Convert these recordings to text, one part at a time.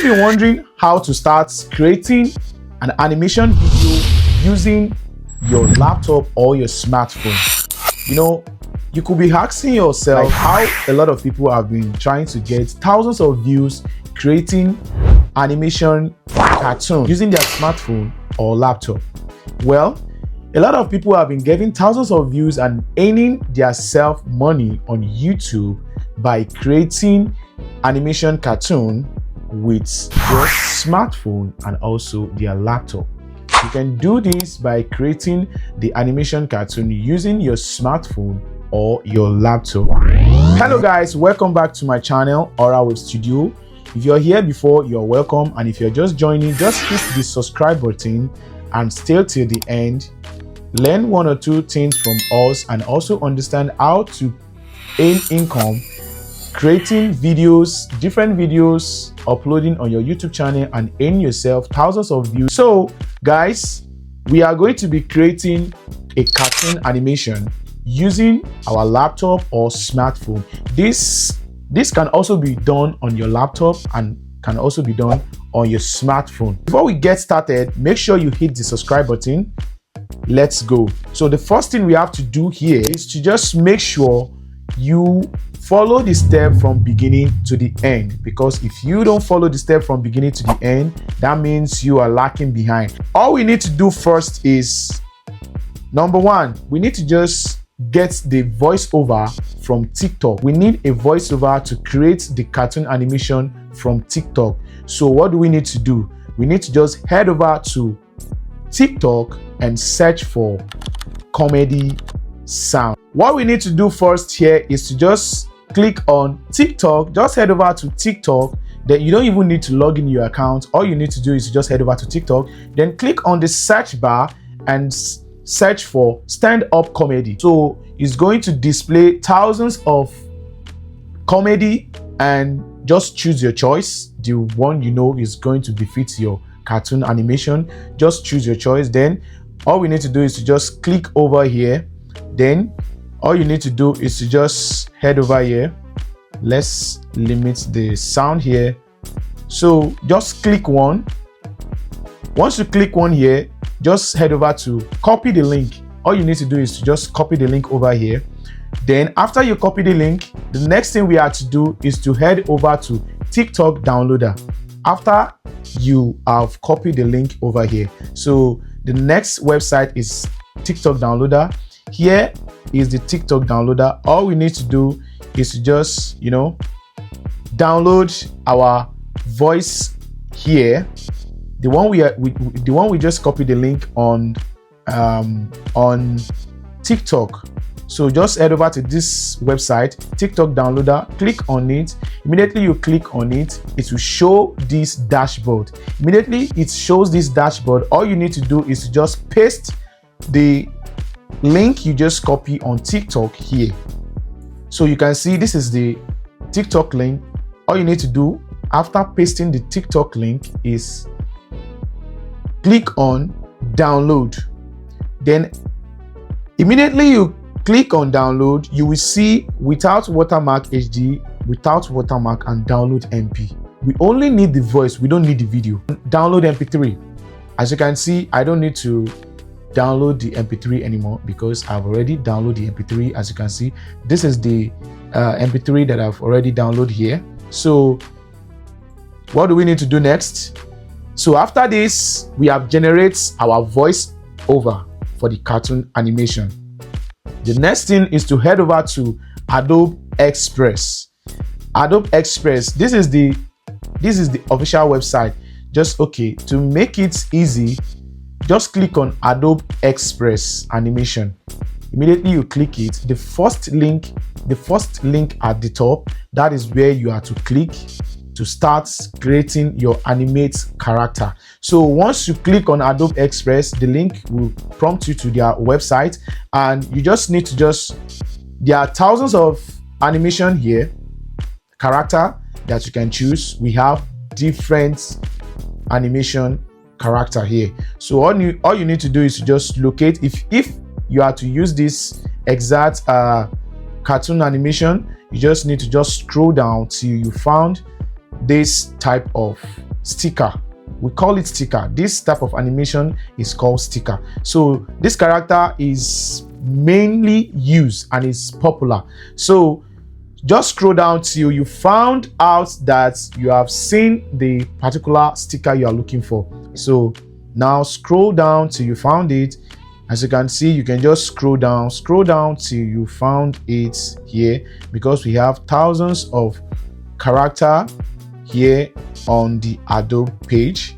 you've been wondering how to start creating an animation video using your laptop or your smartphone, you could be asking yourself how a lot of people have been trying to get thousands of views creating animation cartoon using their smartphone or laptop. Well, a lot of people have been getting thousands of views and earning their self money on YouTube by creating animation cartoon with their smartphone and also their laptop. You can do this by creating the animation cartoon using your smartphone or your laptop. Hello guys, welcome back to my channel, Aura Wave Studio. If you're here before, you're welcome, and if you're just joining, just hit the subscribe button and stay till the end. Learn one or two things from us and also understand how to earn income creating videos, different videos, uploading on your YouTube channel and earn yourself thousands of views. So guys, we are going to be creating a cartoon animation using our laptop or smartphone. This can also be done on your laptop and can also be done on your smartphone. Before we get started, make sure you hit the subscribe button. Let's go. So the first thing we have to do here is to just make sure you follow the step from beginning to the end, because if you don't follow the step from beginning to the end, that means you are lacking behind. All we need to do first is, number one, we need to just get the voiceover from TikTok. We need a voiceover to create the cartoon animation from TikTok. So what do we need to do? We need to just head over to TikTok and search for comedy sound. What we need to do first here is to just click on TikTok. Just head over to TikTok. Then you don't even need to log in your account. All you need to do is to just head over to TikTok, then click on the search bar and search for stand-up comedy. So it's going to display thousands of comedy, and just choose your choice, the one you know is going to befit your cartoon animation. Just choose your choice. Then all we need to do is to just click over here. Then all you need to do is to just head over here. Let's limit the sound here. So just click one. Once you click one here, just head over to copy the link. All you need to do is to just copy the link over here. Then after you copy the link, the next thing we have to do is to head over to TikTok downloader. After you have copied the link over here, so the next website is TikTok downloader. Here is the TikTok downloader. All we need to do is to just download our voice here, the one we just copied the link on TikTok. So just head over to this website, TikTok downloader, click on it. Immediately you click on it, it will show this dashboard. Immediately it shows this dashboard, all you need to do is to just paste the link you just copy on TikTok here. So you can see this is the TikTok link. All you need to do after pasting the TikTok link is click on download. Then immediately you click on download, you will see without watermark HD, without watermark, and download MP. We only need the voice, we don't need the video. Download MP3. As you can see, I don't need to download the MP3 anymore because I've already downloaded the MP3. As you can see, this is the MP3 that I've already downloaded here. So what do we need to do next? So after this, we have generated our voice over for the cartoon animation. The next thing is to head over to Adobe Express. Adobe Express, this is the official website. Just to make it easy, just click on Adobe Express animation. Immediately you click it, the first link at the top, that is where you are to click to start creating your animate character. So once you click on Adobe Express, the link will prompt you to their website, and you just need to there are thousands of animation here, character that you can choose. We have different animation character here. So all you need to do is to just locate, if you are to use this exact cartoon animation, you just need to just scroll down till you found this type of sticker. We call it sticker. This type of animation is called sticker. So this character is mainly used and is popular. So just scroll down till you found out that you have seen the particular sticker you are looking for. So now scroll down till you found it. As you can see, you can just scroll down till you found it here, because we have thousands of character here on the Adobe page.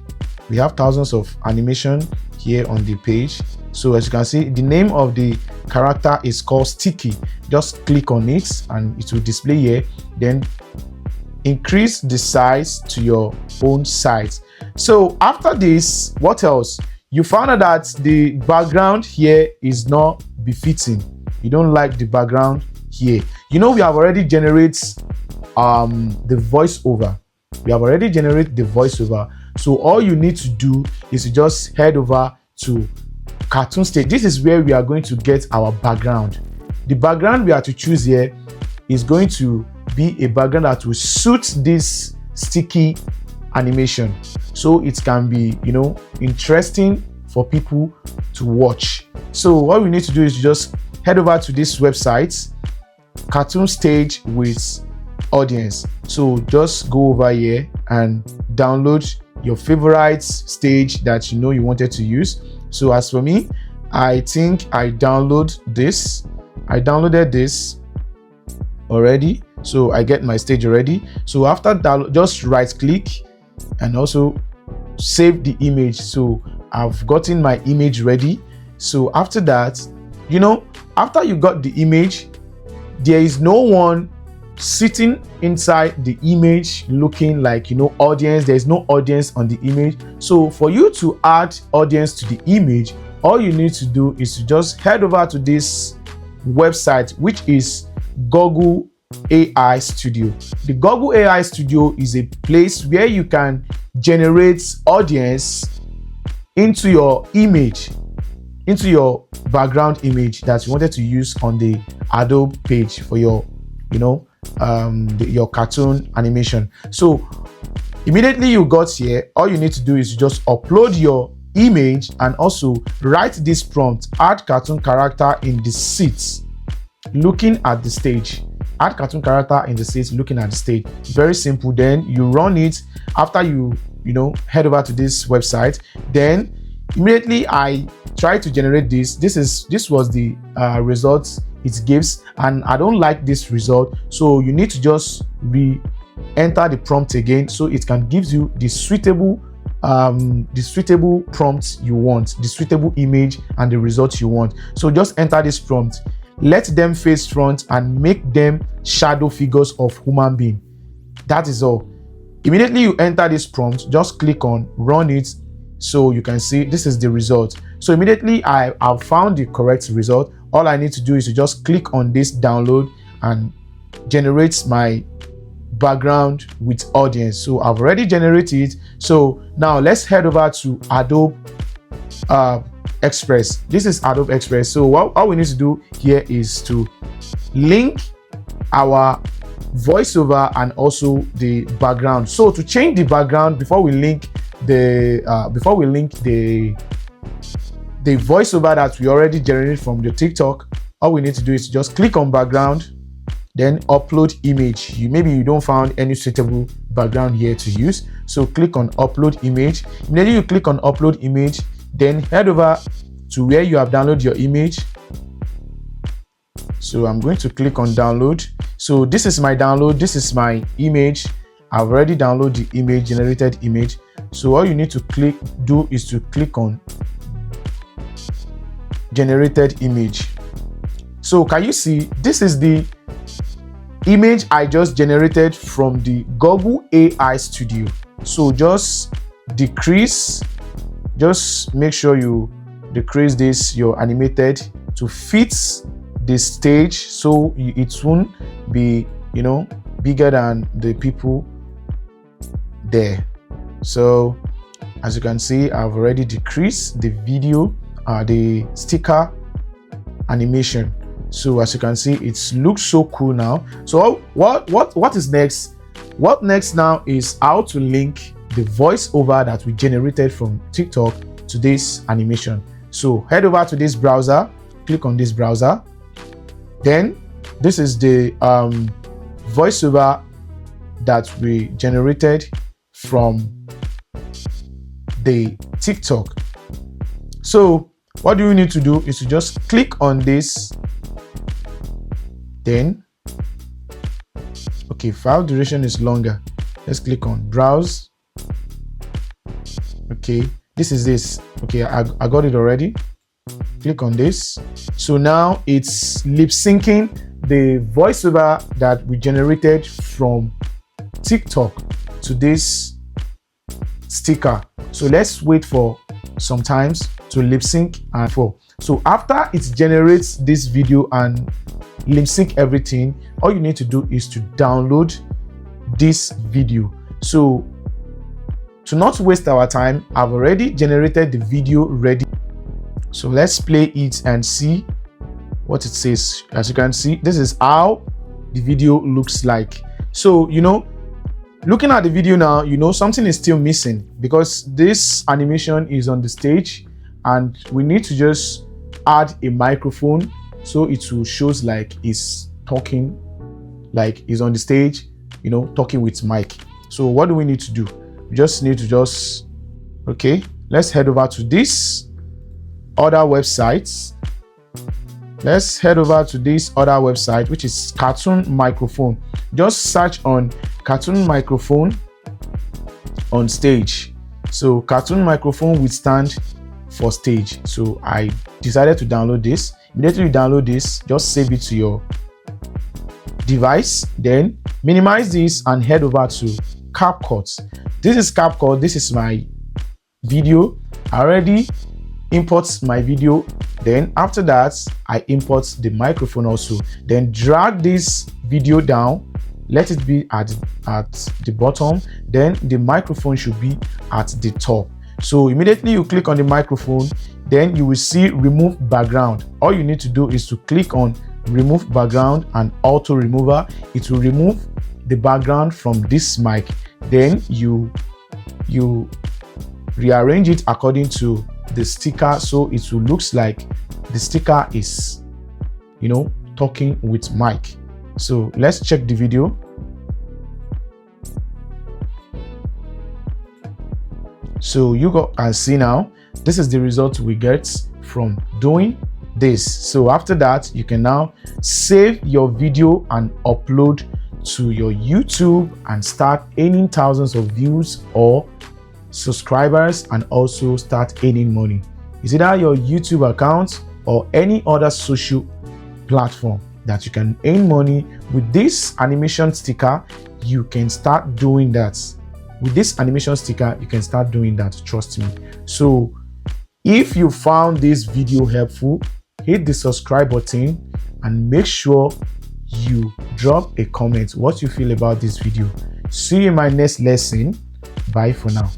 We have thousands of animation here on the page. So as you can see, the name of the character is called Sticky. Just click on it and it will display here. Then increase the size to your own size. So after this, what else? You found out that the background here is not befitting. You don't like the background here. You know, we have already generated the voiceover. We have already generated the voiceover. So all you need to do is to just head over to Cartoon Stage. This is where we are going to get our background. The background we are to choose here is going to be a background that will suit this sticky animation, so it can be, you know, interesting for people to watch. So what we need to do is just head over to this website, Cartoon Stage with Audience. So just go over here and download your favorite stage that you know you wanted to use. So as for me, I think I downloaded this already, so I get my stage already. So after that, just right click and also save the image. So I've gotten my image ready. So after that, you know, after you got the image, there is no one sitting inside the image looking like, you know, audience. There's no audience on the image. So for you to add audience to the image, all you need to do is to just head over to this website, which is Google AI Studio. The Google AI Studio is a place where you can generate audience into your image, into your background image that you wanted to use on the Adobe page for your, you know, your cartoon animation. So immediately you got here, all you need to do is just upload your image and also write this prompt: add cartoon character in the seats looking at the stage. Add cartoon character in the seats looking at the stage. Very simple. Then you run it. After you know, head over to this website, then immediately I try to generate this. This was the results it gives, and I don't like this result, so you need to just re-enter the prompt again, so it can give you the suitable prompt you want, the suitable image and the result you want. So just enter this prompt: let them face front and make them shadow figures of human being. That is all. Immediately you enter this prompt, just click on run it, so you can see this is the result. So immediately I've found the correct result. All I need to do is to just click on this download and generate my background with audience. So I've already generated it. So now let's head over to Adobe Express. This is Adobe Express. So all we need to do here is to link our voiceover and also the background. So to change the background, before we link the voiceover that we already generated from the TikTok, all we need to do is just click on background, then upload image. Maybe you don't find any suitable background here to use, so click on upload image. Immediately you click on upload image, then head over to where you have downloaded your image. So I'm going to click on download. So this is my download, this is my image. I've already downloaded the image, generated image. So all you need to do is to click on generated image. So can you see, this is the image I just generated from the Google AI Studio. So just make sure you decrease this, your animated, to fit this stage, so it won't be, you know, bigger than the people there. So as you can see, I've already decreased the video, the sticker animation. So as you can see, it looks so cool now. So what is next? What next now is how to link the voiceover that we generated from TikTok to this animation. So head over to this browser, click on this browser. Then this is the voiceover that we generated from the TikTok. So what do you need to do is to just click on this. Then, okay, file duration is longer. Let's click on browse. Okay, this is this. Okay, I got it already. Click on this. So now it's lip syncing the voiceover that we generated from TikTok to this sticker. So let's wait for some times to lip sync and for. So after it generates this video and lip sync everything, all you need to do is to download this video. So to not waste our time, I've already generated the video ready. So let's play it and see what it says. As you can see, this is how the video looks like. So, you know, looking at the video now, you know, something is still missing because this animation is on the stage and we need to just add a microphone so it will shows like it's talking, like he's on the stage, you know, talking with mic. So what do we need to do? We just need to okay, let's head over to this other website. Let's head over to this other website, which is Cartoon Microphone. Just search on Cartoon Microphone on stage. So Cartoon Microphone will stand for stage. So I decided to download this. Immediately you download this, just save it to your device, then minimize this and head over to CapCut. This is CapCut. This is my video. I already import my video. Then after that, I import the microphone also. Then drag this video down, let it be at the bottom. Then the microphone should be at the top. So immediately you click on the microphone, then you will see remove background. All you need to do is to click on remove background and auto remover. It will remove the background from this mic. Then you rearrange it according to the sticker, so it will looks like the sticker is, you know, talking with mic. So let's check the video. So you can see now, this is the result we get from doing this. So after that, you can now save your video and upload to your YouTube and start earning thousands of views or subscribers and also start earning money. Is either your YouTube account or any other social platform that you can earn money with this animation sticker. You can start doing that. With this animation sticker, you can start doing that, trust me. So if you found this video helpful, hit the subscribe button and make sure you drop a comment what you feel about this video. See you in my next lesson. Bye for now.